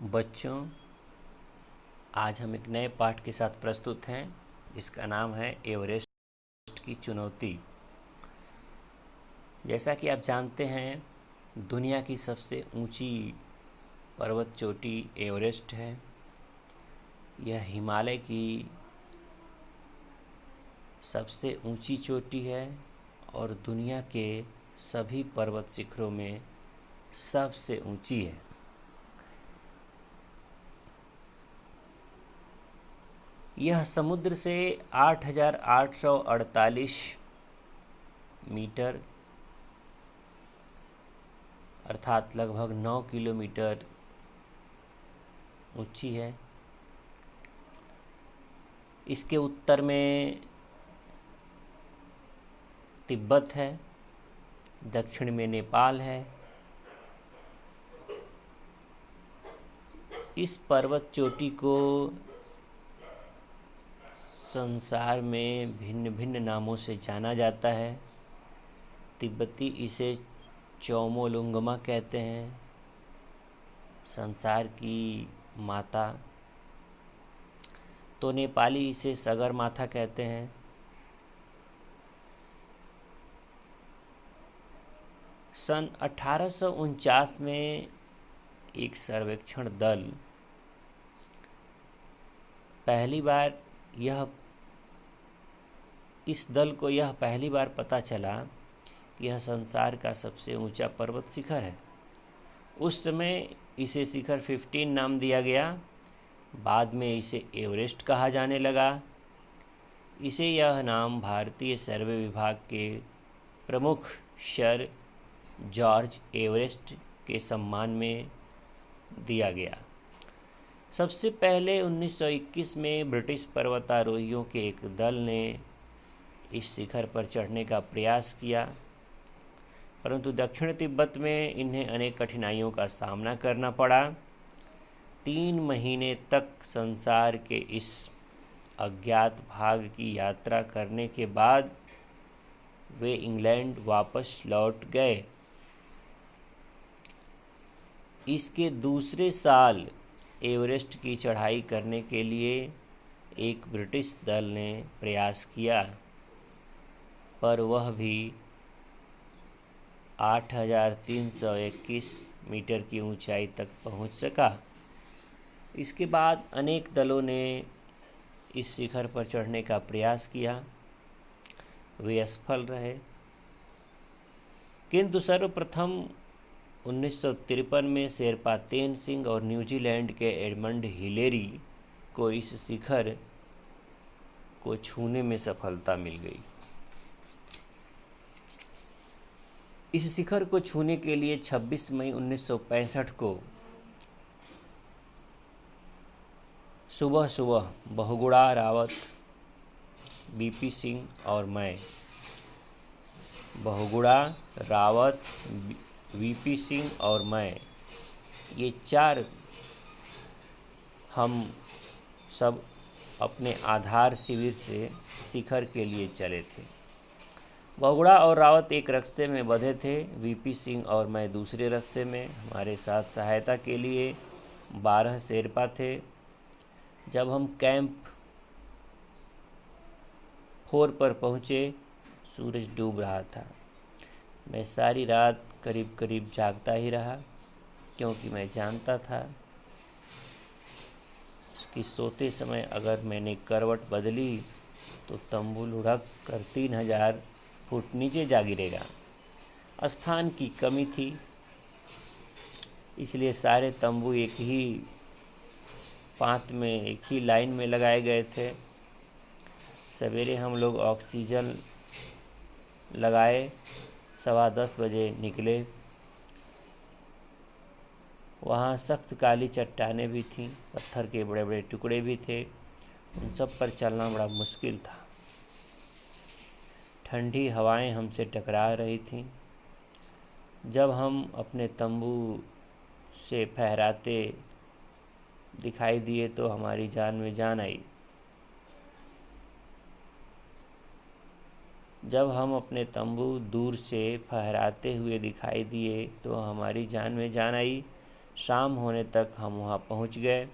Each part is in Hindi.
बच्चों, आज हम एक नए पाठ के साथ प्रस्तुत हैं जिसका नाम है एवरेस्ट की चुनौती। जैसा कि आप जानते हैं, दुनिया की सबसे ऊंची पर्वत चोटी एवरेस्ट है। यह हिमालय की सबसे ऊंची चोटी है और दुनिया के सभी पर्वत शिखरों में सबसे ऊंची है। यह समुद्र से 8,848 मीटर अर्थात लगभग 9 किलोमीटर ऊंची है। इसके उत्तर में तिब्बत है, दक्षिण में नेपाल है। इस पर्वत चोटी को संसार में भिन्न भिन्न नामों से जाना जाता है। तिब्बती इसे चौमोलुंगमा कहते हैं, संसार की माता। तो नेपाली इसे सगरमाथा कहते हैं। सन 1849 में एक सर्वेक्षण दल इस दल को यह पहली बार पता चला कि यह संसार का सबसे ऊंचा पर्वत शिखर है। उस समय इसे शिखर 15 नाम दिया गया। बाद में इसे एवरेस्ट कहा जाने लगा। इसे यह नाम भारतीय सर्वे विभाग के प्रमुख सर जॉर्ज एवरेस्ट के सम्मान में दिया गया। सबसे पहले 1921 में ब्रिटिश पर्वतारोहियों के एक दल ने इस शिखर पर चढ़ने का प्रयास किया, परंतु दक्षिण तिब्बत में इन्हें अनेक कठिनाइयों का सामना करना पड़ा। 3 महीने तक संसार के इस अज्ञात भाग की यात्रा करने के बाद वे इंग्लैंड वापस लौट गए। इसके दूसरे साल एवरेस्ट की चढ़ाई करने के लिए एक ब्रिटिश दल ने प्रयास किया, पर वह भी 8,321 मीटर की ऊंचाई तक पहुंच सका। इसके बाद अनेक दलों ने इस शिखर पर चढ़ने का प्रयास किया, वे असफल रहे। किंतु सर्वप्रथम 1953 में शेरपा तेन सिंह और न्यूजीलैंड के एडमंड हिलेरी को इस शिखर को छूने में सफलता मिल गई। इस शिखर को छूने के लिए 26 मई 1965 को सुबह सुबह बहुगुणा रावत, बीपी सिंह और मैं, बहुगुणा रावत, वीपी सिंह और मैं, ये 4 हम सब अपने आधार शिविर से शिखर के लिए चले थे। बहुगुणा और रावत एक रास्ते में बंधे थे, वीपी सिंह और मैं दूसरे रास्ते में। हमारे साथ सहायता के लिए 12 शेरपा थे। जब हम कैंप 4 पर पहुँचे, सूरज डूब रहा था। मैं सारी रात करीब करीब जागता ही रहा, क्योंकि मैं जानता था कि सोते समय अगर मैंने करवट बदली तो तंबू लुढ़क कर 3000 फुट नीचे जा गिरेगा। स्थान की कमी थी, इसलिए सारे तंबू एक ही पांत में, एक ही लाइन में लगाए गए थे। सवेरे हम लोग ऑक्सीजन लगाए, 10:15 बजे निकले। वहाँ सख्त काली चट्टानें भी थीं, पत्थर के बड़े बड़े टुकड़े भी थे। उन सब पर चलना बड़ा मुश्किल था। ठंडी हवाएं हमसे टकरा रही थीं। जब हम अपने तंबू से फहराते दिखाई दिए तो हमारी जान में जान आई। जब हम अपने तंबू दूर से फहराते हुए दिखाई दिए तो हमारी जान में जान आई। शाम होने तक हम वहाँ पहुँच गए।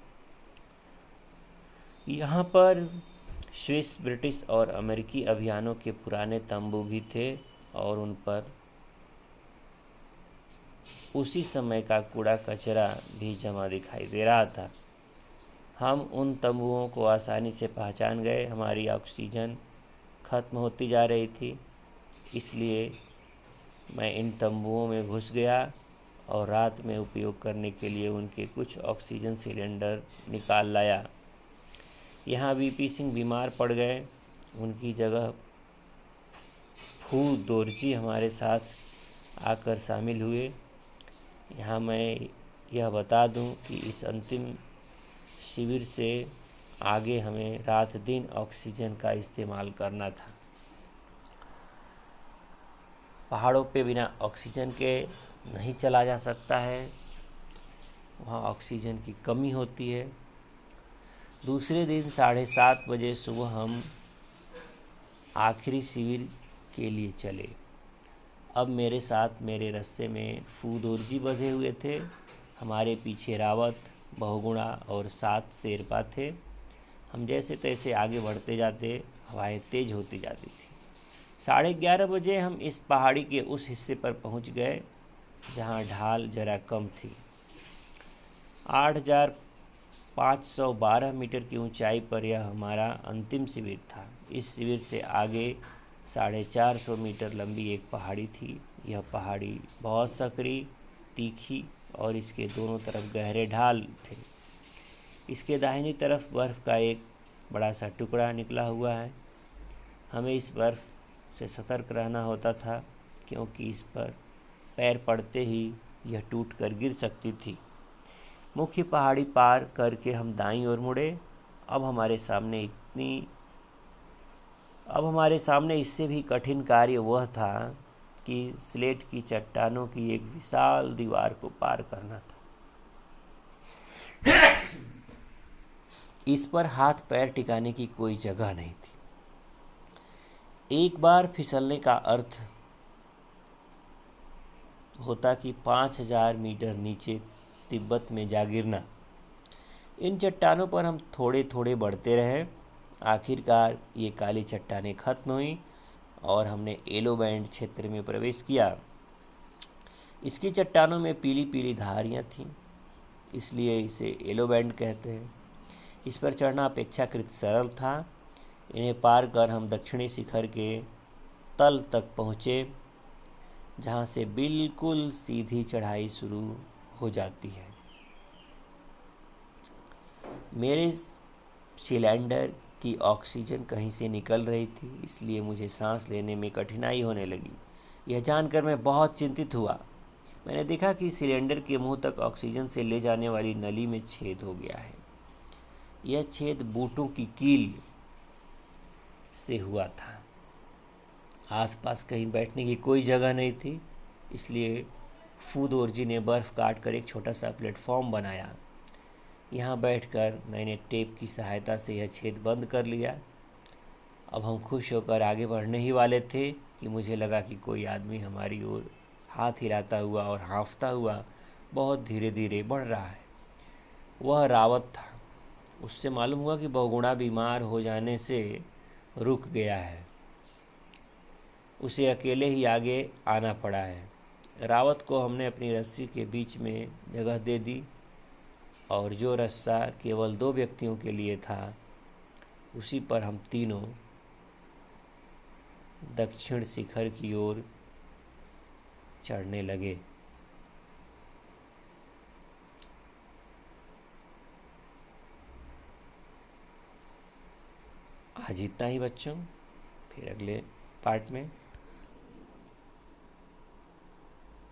यहाँ पर स्विस, ब्रिटिश और अमेरिकी अभियानों के पुराने तंबू भी थे और उन पर उसी समय का कूड़ा कचरा भी जमा दिखाई दे रहा था। हम उन तंबुओं को आसानी से पहचान गए। हमारी ऑक्सीजन खत्म होती जा रही थी, इसलिए मैं इन तंबुओं में घुस गया और रात में उपयोग करने के लिए उनके कुछ ऑक्सीजन सिलेंडर निकाल लाया। यहाँ वीपी सिंह बीमार पड़ गए। उनकी जगह फू दोरजी हमारे साथ आकर शामिल हुए। यहाँ मैं यह बता दूं कि इस अंतिम शिविर से आगे हमें रात दिन ऑक्सीजन का इस्तेमाल करना था। पहाड़ों पे बिना ऑक्सीजन के नहीं चला जा सकता है, वहाँ ऑक्सीजन की कमी होती है। दूसरे दिन 7:30 बजे सुबह हम आखिरी शिविर के लिए चले। अब मेरे साथ मेरे रस्से में फूदोरजी बंधे हुए थे। हमारे पीछे रावत, बहुगुणा और 7 शेरपा थे। हम जैसे तैसे आगे बढ़ते जाते, हवाएं तेज होती जाती थी। 11:30 बजे हम इस पहाड़ी के उस हिस्से पर पहुंच गए जहां ढाल जरा कम थी। 8,512 मीटर की ऊंचाई पर यह हमारा अंतिम शिविर था। इस शिविर से आगे 450 मीटर लंबी एक पहाड़ी थी। यह पहाड़ी बहुत सकरी, तीखी और इसके दोनों तरफ गहरे ढाल थे। इसके दाहिनी तरफ बर्फ़ का एक बड़ा सा टुकड़ा निकला हुआ है। हमें इस बर्फ़ से सतर्क रहना होता था क्योंकि इस पर पैर पड़ते ही यह टूटकर गिर सकती थी। मुख्य पहाड़ी पार करके हम दाईं ओर मुड़े। अब हमारे सामने इससे भी कठिन कार्य वह था कि स्लेट की चट्टानों की एक विशाल दीवार को पार करना था। इस पर हाथ पैर टिकाने की कोई जगह नहीं थी। एक बार फिसलने का अर्थ होता कि 5,000 मीटर नीचे तिब्बत में जा गिरना। इन चट्टानों पर हम थोड़े थोड़े बढ़ते रहे। आखिरकार ये काली चट्टानें खत्म हुई और हमने येलो बैंड क्षेत्र में प्रवेश किया। इसकी चट्टानों में पीली पीली धारियाँ थीं, इसलिए इसे येलो बैंड कहते हैं। इस पर चढ़ना अपेक्षाकृत सरल था। इन्हें पार कर हम दक्षिणी शिखर के तल तक पहुँचे, जहाँ से बिल्कुल सीधी चढ़ाई शुरू हो जाती है। मेरे सिलेंडर की ऑक्सीजन कहीं से निकल रही थी, इसलिए मुझे सांस लेने में कठिनाई होने लगी। यह जानकर मैं बहुत चिंतित हुआ। मैंने देखा कि सिलेंडर के मुंह तक ऑक्सीजन से ले जाने वाली नली में छेद हो गया है। यह छेद बूटों की कील से हुआ था। आसपास कहीं बैठने की कोई जगह नहीं थी, इसलिए फूदोरजी ने बर्फ़ काट कर एक छोटा सा प्लेटफॉर्म बनाया। यहाँ बैठकर मैंने टेप की सहायता से यह छेद बंद कर लिया। अब हम खुश होकर आगे बढ़ने ही वाले थे कि मुझे लगा कि कोई आदमी हमारी ओर हाथ हिलाता हुआ और हाँफता हुआ बहुत धीरे धीरे बढ़ रहा है। वह रावत था। उससे मालूम हुआ कि बहुगुणा बीमार हो जाने से रुक गया है। उसे अकेले ही आगे आना पड़ा है। रावत को हमने अपनी रस्सी के बीच में जगह दे दी और जो रस्सा केवल 2 व्यक्तियों के लिए था, उसी पर हम तीनों दक्षिण शिखर की ओर चढ़ने लगे। आज इतना ही बच्चों, फिर अगले पार्ट में